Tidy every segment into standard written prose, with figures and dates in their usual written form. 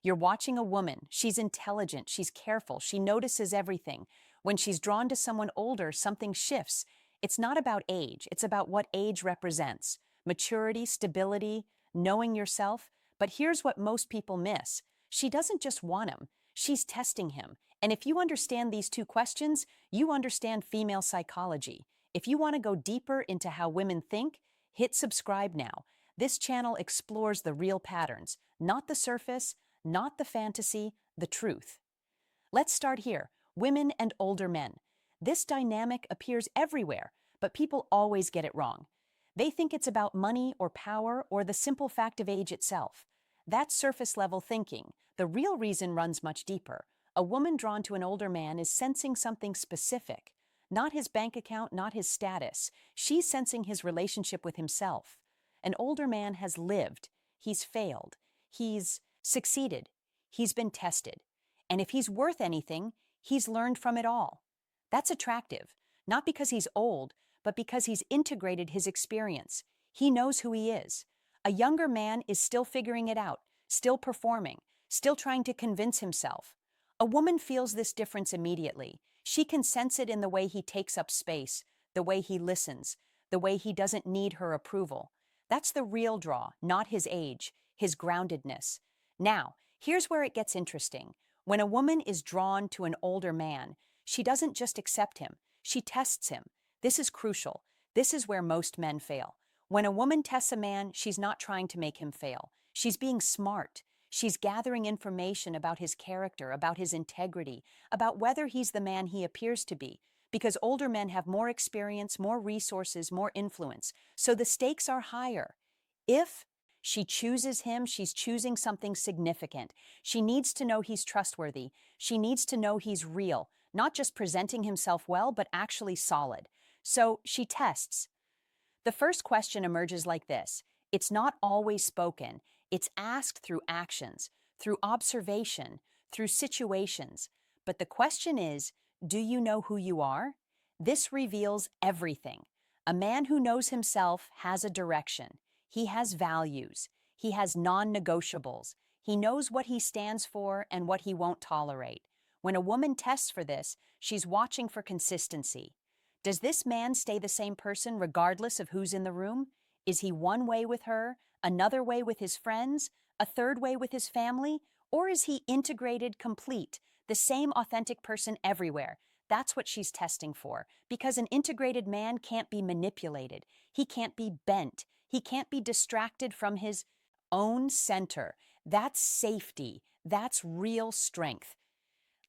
You're watching a woman. She's intelligent, she's careful, she notices everything. When she's drawn to someone older, something shifts. It's not about age, it's about what age represents: maturity, stability, knowing yourself. But here's what most people miss: she doesn't just want him, she's testing him. And if you understand these two questions, you understand female psychology. If you want to go deeper into how women think, hit subscribe now. This channel explores the real patterns, not the surface, not the fantasy, the truth. Let's start here. Women and older men. This dynamic appears everywhere, but people always get it wrong. They think it's about money or power or the simple fact of age itself. That's surface level thinking. The real reason runs much deeper. A woman drawn to an older man is sensing something specific. Not his bank account, not his status. She's sensing his relationship with himself. An older man has lived. He's failed. He's succeeded. He's been tested. And if he's worth anything, he's learned from it all. That's attractive, not because he's old, but because he's integrated his experience. He knows who he is. A younger man is still figuring it out, still performing, still trying to convince himself. A woman feels this difference immediately. She can sense it in the way he takes up space, the way he listens, the way he doesn't need her approval. That's the real draw, not his age, his groundedness. Now, here's where it gets interesting. When a woman is drawn to an older man, she doesn't just accept him, she tests him. This is crucial. This is where most men fail. When a woman tests a man, she's not trying to make him fail. She's being smart. She's gathering information about his character, about his integrity, about whether he's the man he appears to be. Because older men have more experience, more resources, more influence. So the stakes are higher. If she chooses him, she's choosing something significant. She needs to know he's trustworthy. She needs to know he's real, not just presenting himself well, but actually solid. So she tests. The first question emerges like this. It's not always spoken. It's asked through actions, through observation, through situations. But the question is, do you know who you are? This reveals everything. A man who knows himself has a direction. He has values. He has non-negotiables. He knows what he stands for and what he won't tolerate. When a woman tests for this, she's watching for consistency. Does this man stay the same person regardless of who's in the room? Is he one way with her, another way with his friends, a third way with his family? Or is he integrated, complete, the same authentic person everywhere? That's what she's testing for, because an integrated man can't be manipulated. He can't be bent. He can't be distracted from his own center. That's safety. That's real strength.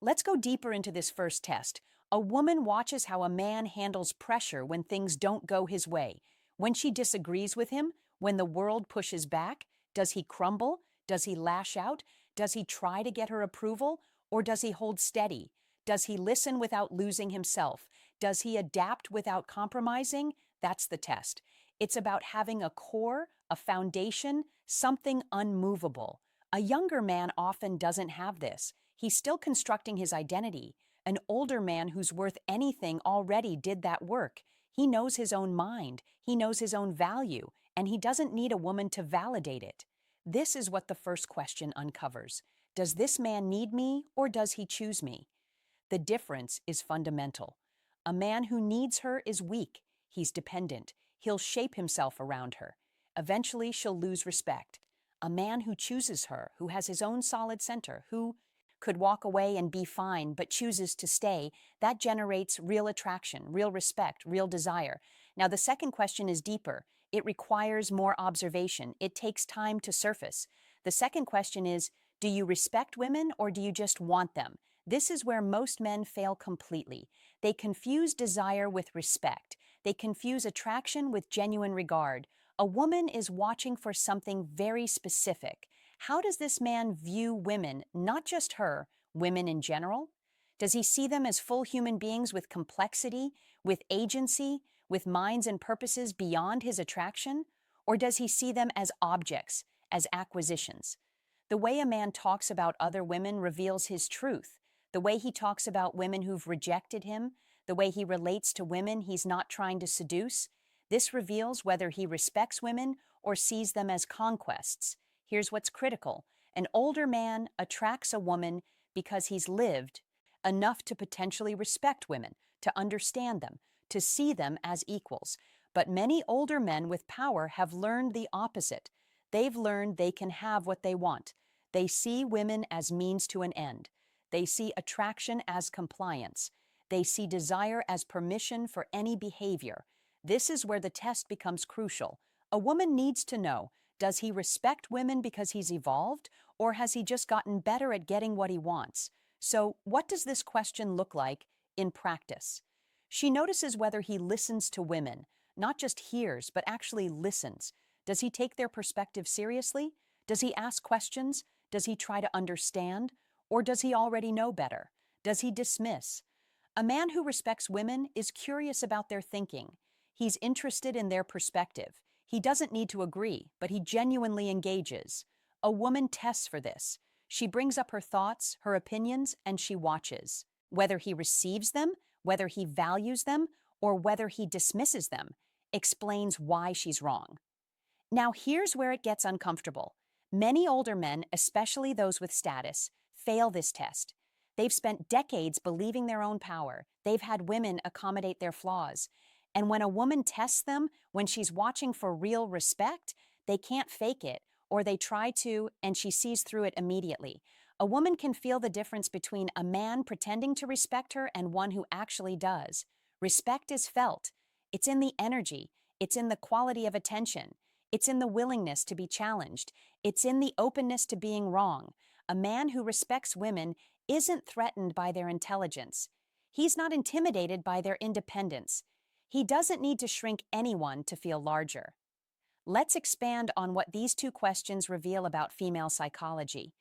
Let's go deeper into this first test. A woman watches how a man handles pressure when things don't go his way. When she disagrees with him, when the world pushes back, does he crumble? Does he lash out? Does he try to get her approval? Or does he hold steady? Does he listen without losing himself? Does he adapt without compromising? That's the test. It's about having a core, a foundation, something unmovable. A younger man often doesn't have this. He's still constructing his identity. An older man who's worth anything already did that work. He knows his own mind, he knows his own value, and he doesn't need a woman to validate it. This is what the first question uncovers. Does this man need me, or does he choose me? The difference is fundamental. A man who needs her is weak. He's dependent. He'll shape himself around her. Eventually, she'll lose respect. A man who chooses her, who has his own solid center, who could walk away and be fine, but chooses to stay, that generates real attraction, real respect, real desire. Now, the second question is deeper. It requires more observation. It takes time to surface. The second question is, do you respect women or do you just want them? This is where most men fail completely. They confuse desire with respect. They confuse attraction with genuine regard. A woman is watching for something very specific. How does this man view women, not just her, women in general? Does he see them as full human beings with complexity, with agency, with minds and purposes beyond his attraction? Or does he see them as objects, as acquisitions? The way a man talks about other women reveals his truth. The way he talks about women who've rejected him, the way he relates to women he's not trying to seduce, this reveals whether he respects women or sees them as conquests. Here's what's critical. An older man attracts a woman because he's lived enough to potentially respect women, to understand them, to see them as equals. But many older men with power have learned the opposite. They've learned they can have what they want. They see women as means to an end. They see attraction as compliance. They see desire as permission for any behavior. This is where the test becomes crucial. A woman needs to know, does he respect women because he's evolved, or has he just gotten better at getting what he wants? So, what does this question look like in practice? She notices whether he listens to women, not just hears, but actually listens. Does he take their perspective seriously? Does he ask questions? Does he try to understand? Or does he already know better? Does he dismiss? A man who respects women is curious about their thinking. He's interested in their perspective. He doesn't need to agree, but he genuinely engages. A woman tests for this. She brings up her thoughts, her opinions, and she watches. Whether he receives them, whether he values them, or whether he dismisses them, explains why she's wrong. Now, here's where it gets uncomfortable. Many older men, especially those with status, fail this test. They've spent decades believing their own power. They've had women accommodate their flaws. And when a woman tests them, when she's watching for real respect, they can't fake it, or they try to, and she sees through it immediately. A woman can feel the difference between a man pretending to respect her and one who actually does. Respect is felt. It's in the energy. It's in the quality of attention. It's in the willingness to be challenged. It's in the openness to being wrong. A man who respects women isn't threatened by their intelligence. He's not intimidated by their independence. He doesn't need to shrink anyone to feel larger. Let's expand on what these two questions reveal about female psychology.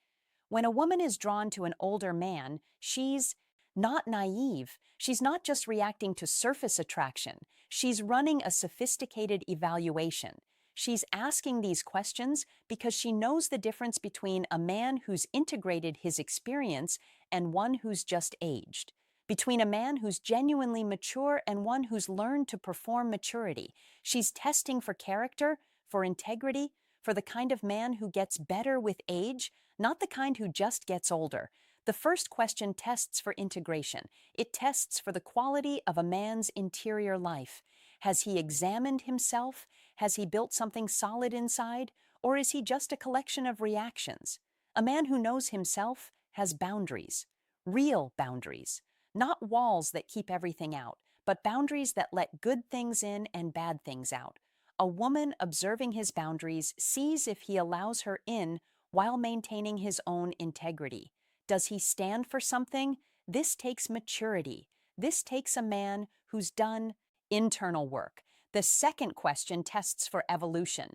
When a woman is drawn to an older man, she's not naive. She's not just reacting to surface attraction. She's running a sophisticated evaluation. She's asking these questions because she knows the difference between a man who's integrated his experience and one who's just aged, between a man who's genuinely mature and one who's learned to perform maturity. She's testing for character, for integrity, for the kind of man who gets better with age, not the kind who just gets older. The first question tests for integration. It tests for the quality of a man's interior life. Has he examined himself? Has he built something solid inside? Or is he just a collection of reactions? A man who knows himself has boundaries, real boundaries, not walls that keep everything out, but boundaries that let good things in and bad things out. A woman observing his boundaries sees if he allows her in while maintaining his own integrity. Does he stand for something? This takes maturity. This takes a man who's done internal work. The second question tests for evolution.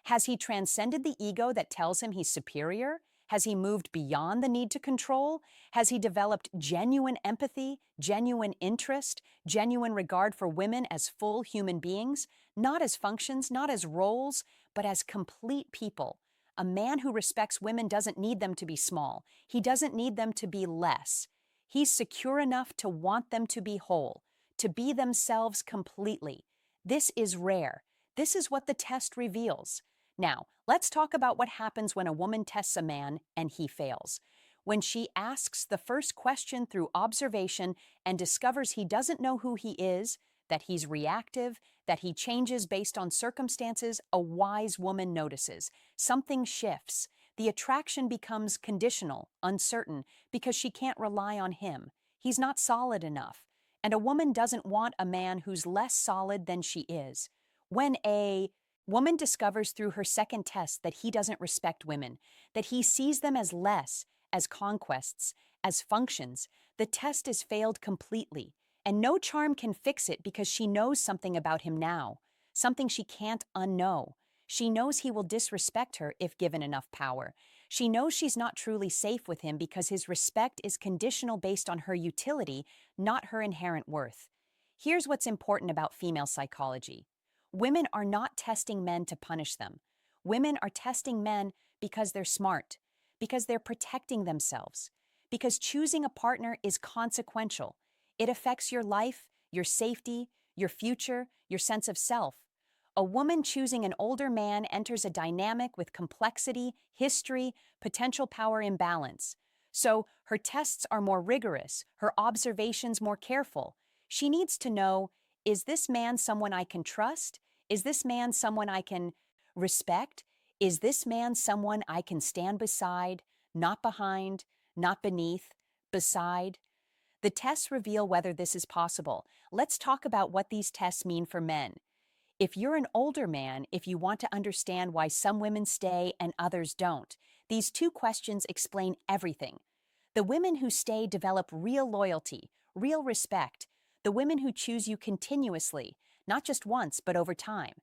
Has he transcended the ego that tells him he's superior? Has he moved beyond the need to control? Has he developed genuine empathy, genuine interest, genuine regard for women as full human beings, not as functions, not as roles, but as complete people? A man who respects women doesn't need them to be small. He doesn't need them to be less. He's secure enough to want them to be whole, to be themselves completely. This is rare. This is what the test reveals. Now, let's talk about what happens when a woman tests a man and he fails. When she asks the first question through observation and discovers he doesn't know who he is, that he's reactive, that he changes based on circumstances, a wise woman notices. Something shifts. The attraction becomes conditional, uncertain, because she can't rely on him. He's not solid enough. And a woman doesn't want a man who's less solid than she is. When a woman discovers through her second test that he doesn't respect women, that he sees them as less, as conquests, as functions, the test is failed completely. And no charm can fix it because she knows something about him now, something she can't unknow. She knows he will disrespect her if given enough power. She knows she's not truly safe with him because his respect is conditional based on her utility, not her inherent worth. Here's what's important about female psychology. Women are not testing men to punish them. Women are testing men because they're smart, because they're protecting themselves, because choosing a partner is consequential. It affects your life, your safety, your future, your sense of self. A woman choosing an older man enters a dynamic with complexity, history, potential power imbalance. So her tests are more rigorous, her observations more careful. She needs to know, is this man someone I can trust? Is this man someone I can respect? Is this man someone I can stand beside, not behind, not beneath, beside? The tests reveal whether this is possible. Let's talk about what these tests mean for men. If you're an older man, if you want to understand why some women stay and others don't, these two questions explain everything. The women who stay develop real loyalty, real respect. The women who choose you continuously, not just once, but over time.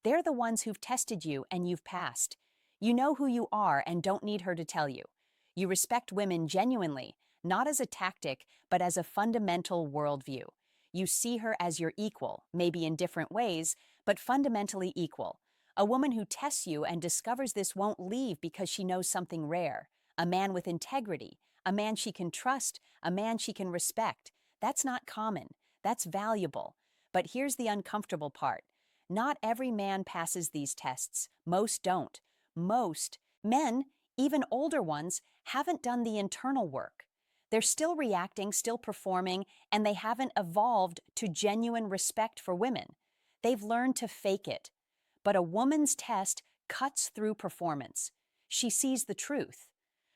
They're the ones who've tested you and you've passed. You know who you are and don't need her to tell you. You respect women genuinely, not as a tactic, but as a fundamental worldview. You see her as your equal, maybe in different ways, but fundamentally equal. A woman who tests you and discovers this won't leave because she knows something rare. A man with integrity, a man she can trust, a man she can respect. That's not common. That's valuable. But here's the uncomfortable part. Not every man passes these tests. Most don't. Most men, even older ones, haven't done the internal work. They're still reacting, still performing, and they haven't evolved to genuine respect for women. They've learned to fake it. But a woman's test cuts through performance. She sees the truth.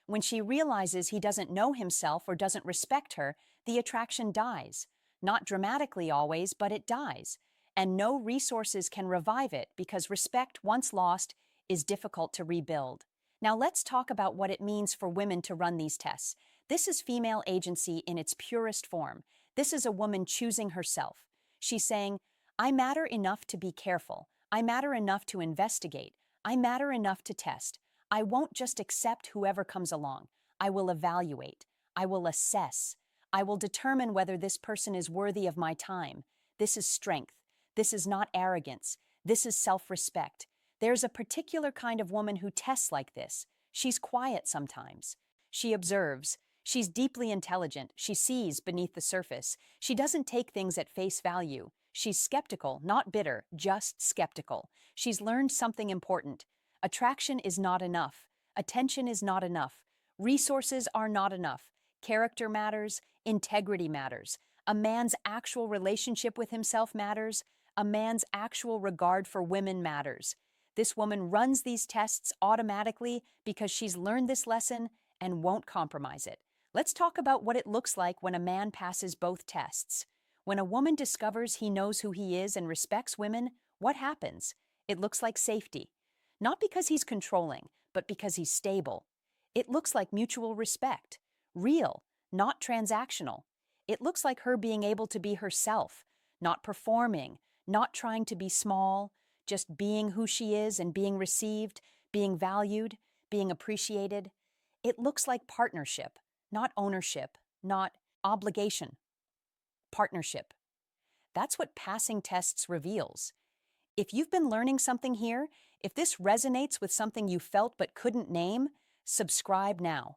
When she realizes he doesn't know himself or doesn't respect her, the attraction dies. Not dramatically always, but it dies. And no resources can revive it because respect, once lost, is difficult to rebuild. Now let's talk about what it means for women to run these tests. This is female agency in its purest form. This is a woman choosing herself. She's saying, I matter enough to be careful. I matter enough to investigate. I matter enough to test. I won't just accept whoever comes along. I will evaluate. I will assess. I will determine whether this person is worthy of my time. This is strength. This is not arrogance. This is self-respect. There's a particular kind of woman who tests like this. She's quiet sometimes. She observes. She's deeply intelligent. She sees beneath the surface. She doesn't take things at face value. She's skeptical, not bitter, just skeptical. She's learned something important. Attraction is not enough. Attention is not enough. Resources are not enough. Character matters. Integrity matters. A man's actual relationship with himself matters. A man's actual regard for women matters. This woman runs these tests automatically because she's learned this lesson and won't compromise it. Let's talk about what it looks like when a man passes both tests. When a woman discovers he knows who he is and respects women, what happens? It looks like safety. Not because he's controlling, but because he's stable. It looks like mutual respect. Real, not transactional. It looks like her being able to be herself, not performing, not trying to be small, just being who she is and being received, being valued, being appreciated. It looks like partnership, not ownership, not obligation. Partnership. That's what passing tests reveals. If you've been learning something here, if this resonates with something you felt but couldn't name, subscribe now.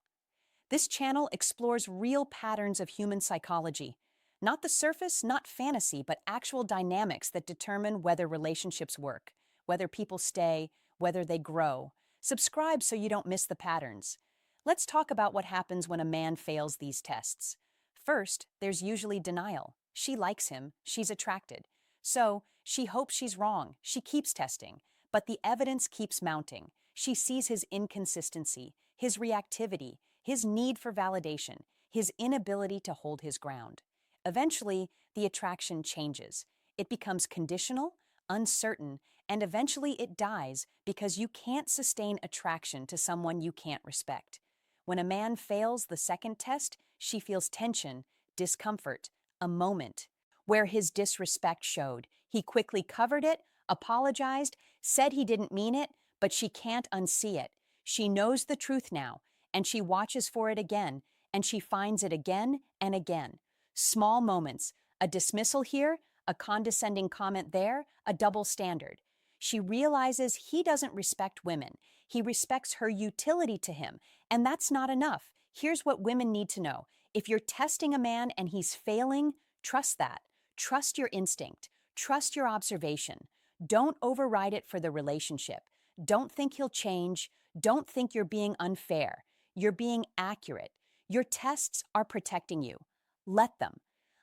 This channel explores real patterns of human psychology. Not the surface, not fantasy, but actual dynamics that determine whether relationships work, whether people stay, whether they grow. Subscribe so you don't miss the patterns. Let's talk about what happens when a man fails these tests. First, there's usually denial. She likes him, she's attracted. So, she hopes she's wrong, she keeps testing. But the evidence keeps mounting. She sees his inconsistency, his reactivity, his need for validation, his inability to hold his ground. Eventually, the attraction changes. It becomes conditional, uncertain, and eventually it dies because you can't sustain attraction to someone you can't respect. When a man fails the second test, she feels tension, discomfort, a moment where his disrespect showed. He quickly covered it, apologized, said he didn't mean it, but she can't unsee it. She knows the truth now, and she watches for it again, and she finds it again and again. Small moments, a dismissal here, a condescending comment there, a double standard. She realizes he doesn't respect women. He respects her utility to him, and that's not enough. Here's what women need to know. If you're testing a man and he's failing, trust that. Trust your instinct. Trust your observation. Don't override it for the relationship. Don't think he'll change. Don't think you're being unfair. You're being accurate. Your tests are protecting you. Let them.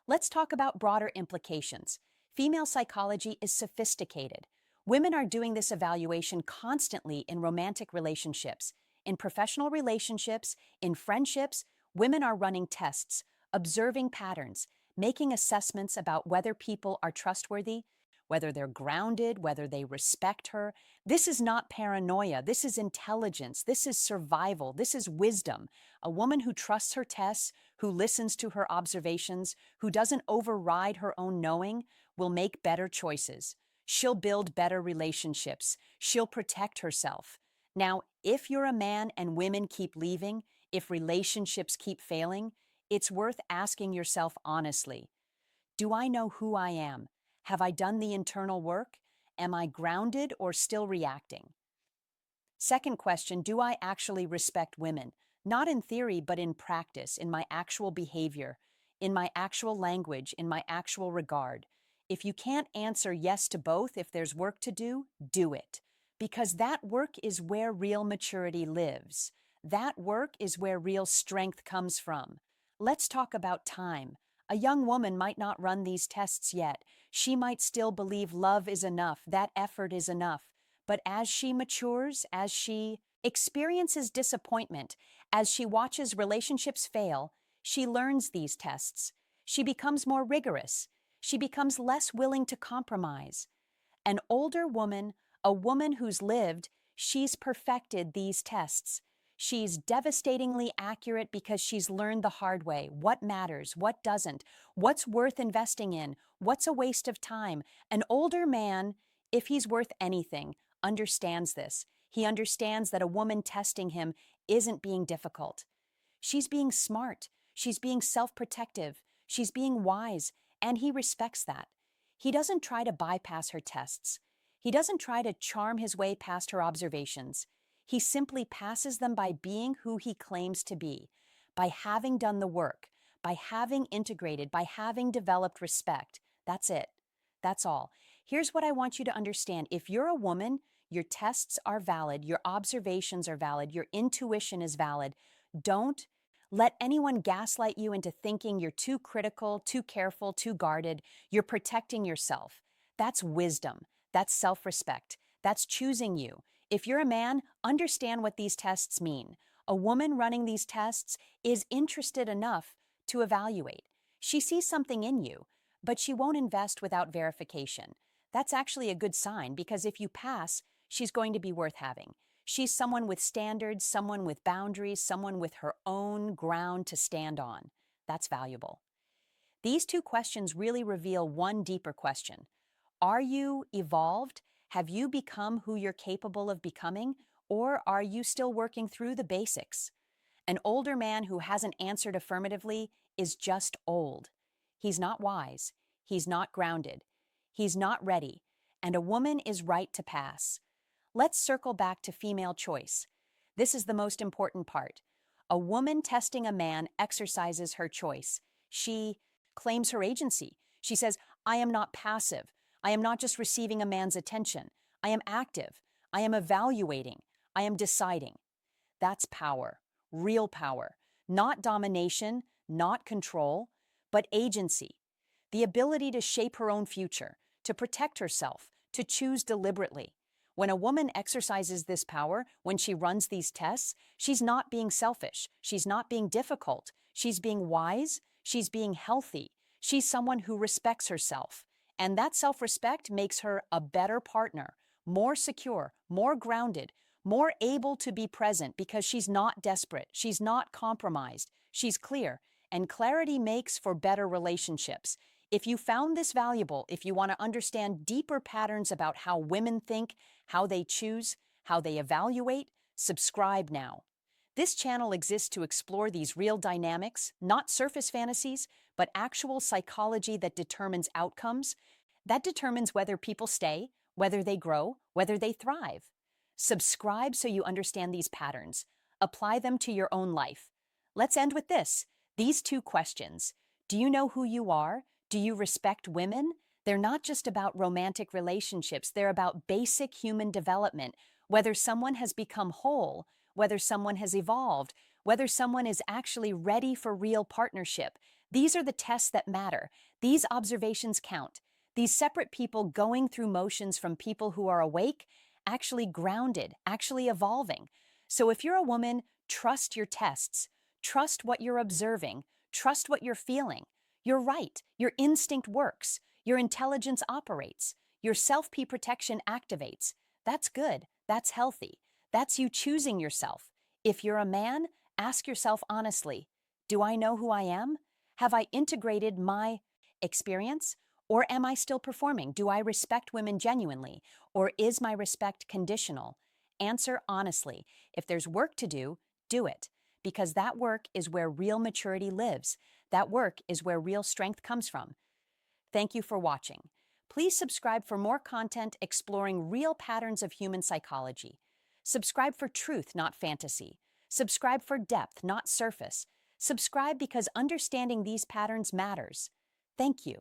Let's talk about broader implications. Female psychology is sophisticated. Women are doing this evaluation constantly in romantic relationships. In professional relationships, in friendships, women are running tests, observing patterns, making assessments about whether people are trustworthy, whether they're grounded, whether they respect her. This is not paranoia. This is intelligence. This is survival. This is wisdom. A woman who trusts her tests, who listens to her observations, who doesn't override her own knowing, will make better choices. She'll build better relationships. She'll protect herself. Now, if you're a man and women keep leaving, if relationships keep failing, it's worth asking yourself honestly, do I know who I am? Have I done the internal work? Am I grounded or still reacting? Second question, do I actually respect women? Not in theory, but in practice, in my actual behavior, in my actual language, in my actual regard. If you can't answer yes to both, if there's work to do it. Because that work is where real maturity lives. That work is where real strength comes from. Let's talk about time. A young woman might not run these tests yet. She might still believe love is enough, that effort is enough. But as she matures, as she experiences disappointment, as she watches relationships fail, she learns these tests. She becomes more rigorous. She becomes less willing to compromise. An older woman, a woman who's lived, she's perfected these tests. She's devastatingly accurate because she's learned the hard way what matters, what doesn't, what's worth investing in, what's a waste of time. An older man, if he's worth anything, understands this. He understands that a woman testing him isn't being difficult. She's being smart. She's being self-protective. She's being wise, and he respects that. He doesn't try to bypass her tests. He doesn't try to charm his way past her observations. He simply passes them by being who he claims to be, by having done the work, by having integrated, by having developed respect. That's it. That's all. Here's what I want you to understand. If you're a woman, your tests are valid, your observations are valid, your intuition is valid. Don't let anyone gaslight you into thinking you're too critical, too careful, too guarded. You're protecting yourself. That's wisdom. That's self-respect. That's choosing you. If you're a man, understand what these tests mean. A woman running these tests is interested enough to evaluate. She sees something in you, but she won't invest without verification. That's actually a good sign because if you pass, she's going to be worth having. She's someone with standards, someone with boundaries, someone with her own ground to stand on. That's valuable. These two questions really reveal one deeper question. Are you evolved? Have you become who you're capable of becoming? Or are you still working through the basics? An older man who hasn't answered affirmatively is just old. He's not wise. He's not grounded. He's not ready. And a woman is right to pass. Let's circle back to female choice. This is the most important part. A woman testing a man exercises her choice. She claims her agency. She says, I am not passive. I am not just receiving a man's attention. I am active. I am evaluating. I am deciding. That's power, real power. Not domination, not control, but agency. The ability to shape her own future, to protect herself, to choose deliberately. When a woman exercises this power, when she runs these tests, she's not being selfish. She's not being difficult. She's being wise. She's being healthy. She's someone who respects herself. And that self-respect makes her a better partner, more secure, more grounded, more able to be present because she's not desperate. She's not compromised. She's clear. And clarity makes for better relationships. If you found this valuable, if you want to understand deeper patterns about how women think, how they choose, how they evaluate, subscribe now. This channel exists to explore these real dynamics, not surface fantasies, but actual psychology that determines outcomes, that determines whether people stay, whether they grow, whether they thrive. Subscribe so you understand these patterns. Apply them to your own life. Let's end with this. These two questions. Do you know who you are? Do you respect women? They're not just about romantic relationships, they're about basic human development, whether someone has become whole, whether someone has evolved, whether someone is actually ready for real partnership. These are the tests that matter. These observations count. These separate people going through motions from people who are awake, actually grounded, actually evolving. So if you're a woman, trust your tests. Trust what you're observing. Trust what you're feeling. You're right. Your instinct works. Your intelligence operates. Your self-P protection activates. That's good. That's healthy. That's you choosing yourself. If you're a man, ask yourself honestly, do I know who I am? Have I integrated my experience? Or am I still performing? Do I respect women genuinely? Or is my respect conditional? Answer honestly. If there's work to do, do it. Because that work is where real maturity lives. That work is where real strength comes from. Thank you for watching. Please subscribe for more content exploring real patterns of human psychology. Subscribe for truth, not fantasy. Subscribe for depth, not surface. Subscribe because understanding these patterns matters. Thank you.